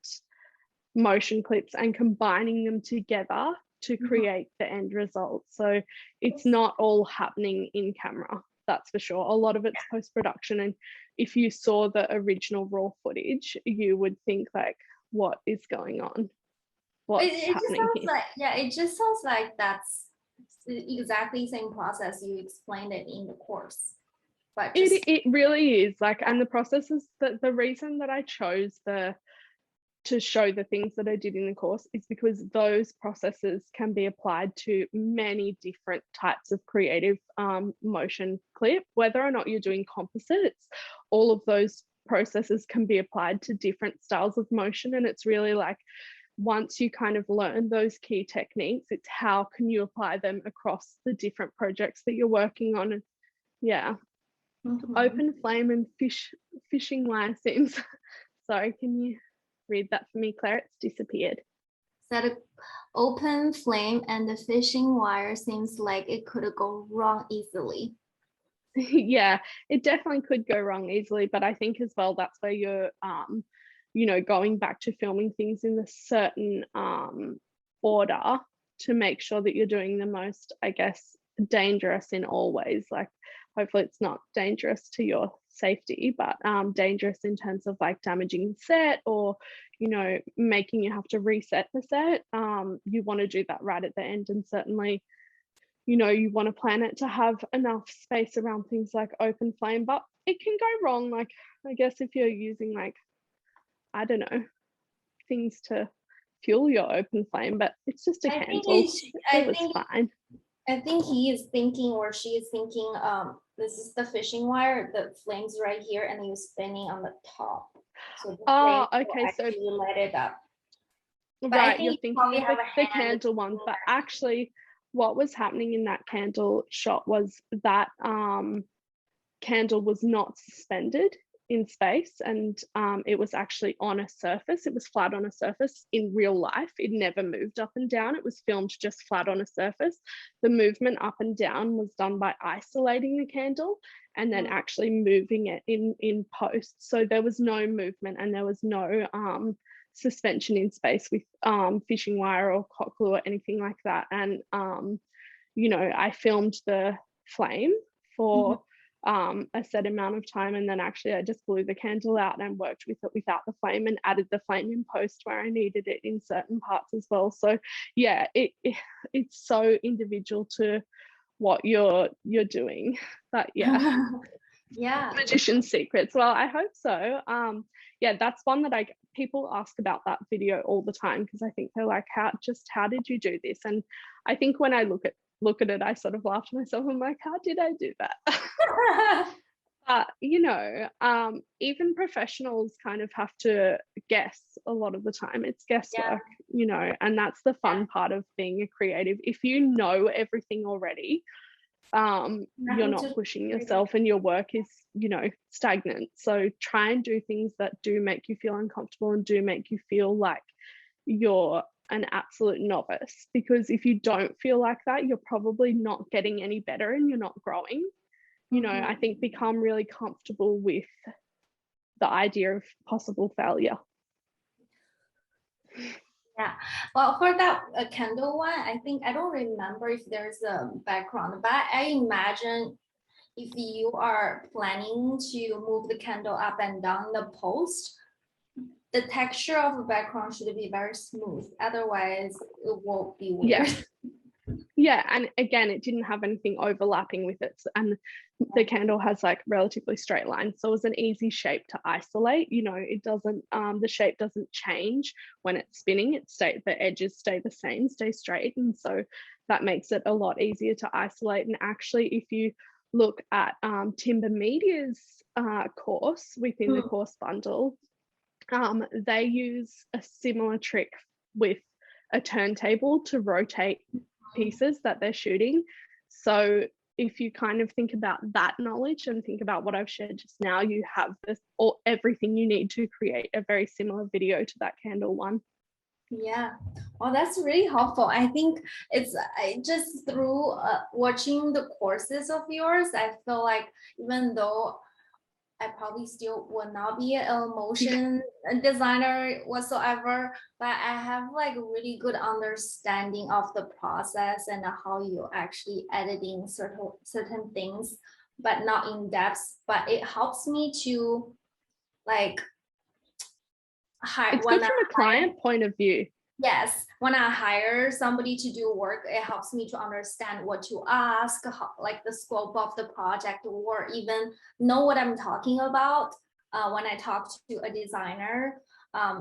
Speaker 2: motion clips and combining them together to create the end result. So it's not all happening in camera, that's for sure. A lot of it's post-production, and if you saw the original raw footage, you would think like, what is going on? What's happening here?
Speaker 1: It just sounds like that's exactly the same process you explained it in the course. But
Speaker 2: it really is like, and the process is that the reason that I chose to show the things that I did in the course is because those processes can be applied to many different types of creative motion clip, whether or not you're doing composites. All of those processes can be applied to different styles of motion, and it's really like, once you kind of learn those key techniques, it's how can you apply them across the different projects that you're working on. And yeah. Open flame and fishing wire seams. Sorry, can you read that for me, Claire? It's disappeared.
Speaker 1: That open flame and the fishing wire seems like it could go wrong easily.
Speaker 2: Yeah, it definitely could go wrong easily, but I think as well that's where you're you know, going back to filming things in a certain order to make sure that you're doing the most, I guess, dangerous in all ways. Like hopefully it's not dangerous to your safety, but dangerous in terms of like damaging the set or, you know, making you have to reset the set. You want to do that right at the end, and certainly, you know, you want to plan it to have enough space around things like open flame, but it can go wrong. Like I guess if you're using like, I don't know, things to fuel your open flame, but it's just a candle. It was fine.
Speaker 1: I think he is thinking, or she is thinking, this is the fishing wire, the flame's right here, and you're spinning on the top. So the
Speaker 2: okay, so
Speaker 1: light it up. But I
Speaker 2: Right,
Speaker 1: think
Speaker 2: you're
Speaker 1: you
Speaker 2: thinking
Speaker 1: probably
Speaker 2: of
Speaker 1: have a
Speaker 2: the
Speaker 1: hand.
Speaker 2: candle one, but actually what was happening in that candle shot was that candle was not suspended in space, and it was actually on a surface. It was flat on a surface in real life. It never moved up and down. It was filmed just flat on a surface. The movement up and down was done by isolating the candle and then actually moving it in post. So there was no movement and there was no suspension in space with fishing wire or hot glue or anything like that. And I filmed the flame for a set amount of time, and then actually I just blew the candle out and worked with it without the flame and added the flame in post where I needed it in certain parts as well. So yeah, it's so individual to what you're doing. But yeah,
Speaker 1: Yeah.
Speaker 2: magician's secrets. Well, I hope so. Yeah, that's one that people ask about that video all the time, because I think they're like, how did you do this? And I think when I look at it, I sort of laugh to myself. I'm like, how did I do that? But even professionals kind of have to guess a lot of the time. It's guesswork, and that's the fun part of being a creative. If you know everything already, you're not pushing yourself and your work is stagnant. So try and do things that do make you feel uncomfortable and do make you feel like you're an absolute novice, because if you don't feel like that, you're probably not getting any better and you're not growing. I think become really comfortable with the idea of possible failure.
Speaker 1: Yeah, well, for that candle one, I think I don't remember if there's a background, but I imagine if you are planning to move the candle up and down the post, the texture of the background should be very smooth. Otherwise, it will be weird.
Speaker 2: Yeah, and again, it didn't have anything overlapping with it, and the candle has like relatively straight lines, so it was an easy shape to isolate. It doesn't the shape doesn't change when it's spinning. The edges stay the same, stay straight, and so that makes it a lot easier to isolate. And actually, if you look at Timber Media's course within the course bundle, they use a similar trick with a turntable to rotate pieces that they're shooting. So if you kind of think about that knowledge and think about what I've shared just now, you have everything you need to create a very similar video to that candle one.
Speaker 1: Yeah, well, that's really helpful. I think it's just through watching the courses of yours, I feel like even though I probably still will not be a motion designer whatsoever, but I have like a really good understanding of the process and how you're actually editing certain things, but not in depth. But it helps me to like
Speaker 2: It's good from a client point of view.
Speaker 1: Yes, when I hire somebody to do work, it helps me to understand what to ask, like the scope of the project, or even know what I'm talking about when I talk to a designer.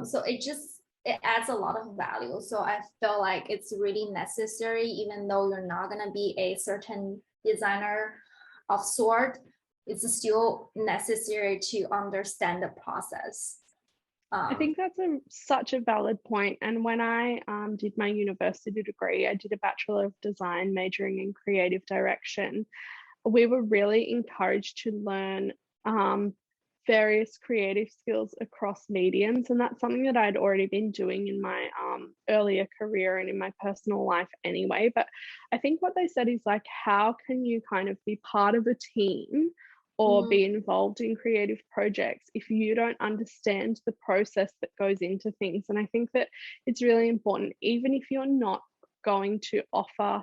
Speaker 1: So it adds a lot of value. So I feel like it's really necessary, even though you're not gonna be a certain designer of sort, it's still necessary to understand the process.
Speaker 2: I think that's such a valid point. And when I did my university degree, I did a Bachelor of Design majoring in creative direction. We were really encouraged to learn various creative skills across mediums. And that's something that I'd already been doing in my earlier career and in my personal life anyway. But I think what they said is like, how can you kind of be part of a team or be involved in creative projects if you don't understand the process that goes into things? And I think that it's really important, even if you're not going to offer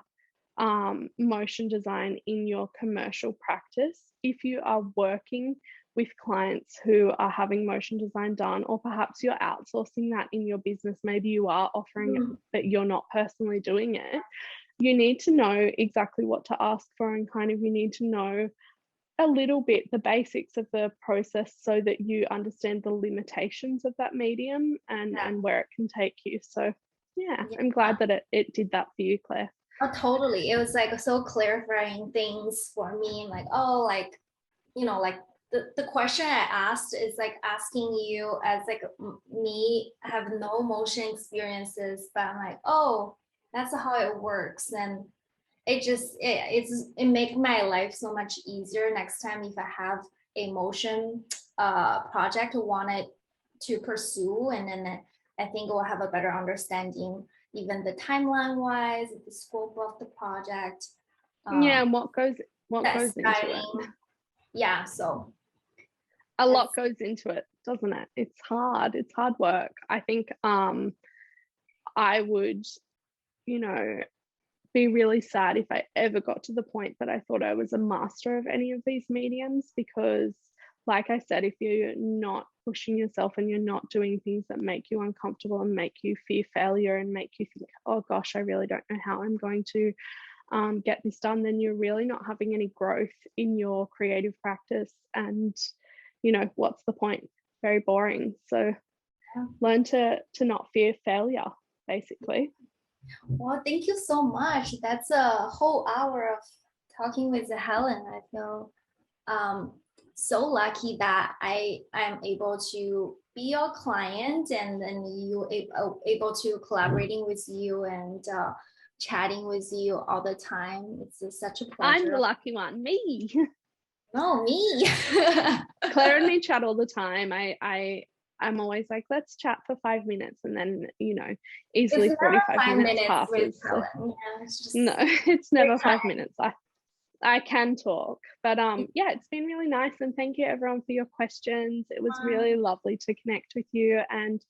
Speaker 2: motion design in your commercial practice, if you are working with clients who are having motion design done, or perhaps you're outsourcing that in your business, maybe you are offering it, but you're not personally doing it, you need to know exactly what to ask for, and kind of you need to know a little bit the basics of the process so that you understand the limitations of that medium and where it can take you. So yeah, I'm glad that it did that for you, Claire.
Speaker 1: Oh, totally. It was like so clarifying things for me, like, oh, like, like the question I asked is like asking you as like me have no motion experiences, but I'm like, oh, that's how it works. And it make my life so much easier next time if I have a motion project wanted to pursue, and then I think we'll have a better understanding, even the timeline wise, the scope of the project.
Speaker 2: Yeah, and what goes
Speaker 1: That's
Speaker 2: into it.
Speaker 1: Yeah, so
Speaker 2: A lot goes into it, doesn't it? It's hard work. I think I would, you know, be really sad if I ever got to the point that I thought I was a master of any of these mediums, because like I said, if you're not pushing yourself and you're not doing things that make you uncomfortable and make you fear failure and make you think, oh gosh, I really don't know how I'm going to get this done, then you're really not having any growth in your creative practice. And what's the point? Very boring. So learn to not fear failure, basically.
Speaker 1: Well, thank you so much. That's a whole hour of talking with Helen. I feel so lucky that I'm able to be your client, and then you able to collaborating with you and chatting with you all the time. It's such a pleasure.
Speaker 2: I'm the lucky one, me.
Speaker 1: No, me.
Speaker 2: Claire and me chat all the time. I'm always like, let's chat for 5 minutes, and then easily 45 minutes passes. So,
Speaker 1: yeah, it's just
Speaker 2: no, it's never 5 minutes. I can talk, but yeah, it's been really nice, and thank you everyone for your questions. It was really lovely to connect with you, and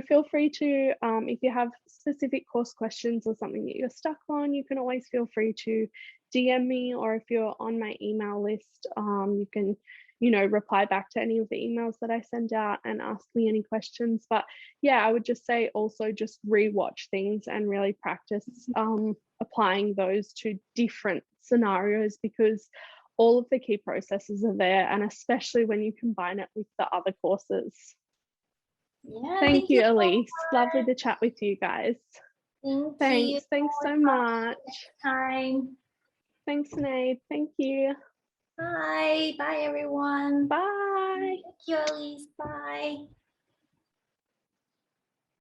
Speaker 2: feel free to if you have specific course questions or something that you're stuck on, you can always feel free to DM me, or if you're on my email list, you can reply back to any of the emails that I send out and ask me any questions. But yeah, I would just say also just rewatch things and really practice applying those to different scenarios, because all of the key processes are there, and especially when you combine it with the other courses.
Speaker 1: Yeah,
Speaker 2: thank you, Elise. Lovely to chat with you guys.
Speaker 1: Thanks
Speaker 2: so much.
Speaker 1: Time.
Speaker 2: Thanks, Sinead. Thank you.
Speaker 1: Bye everyone.
Speaker 2: Bye.
Speaker 1: Thank you, Elise. Bye.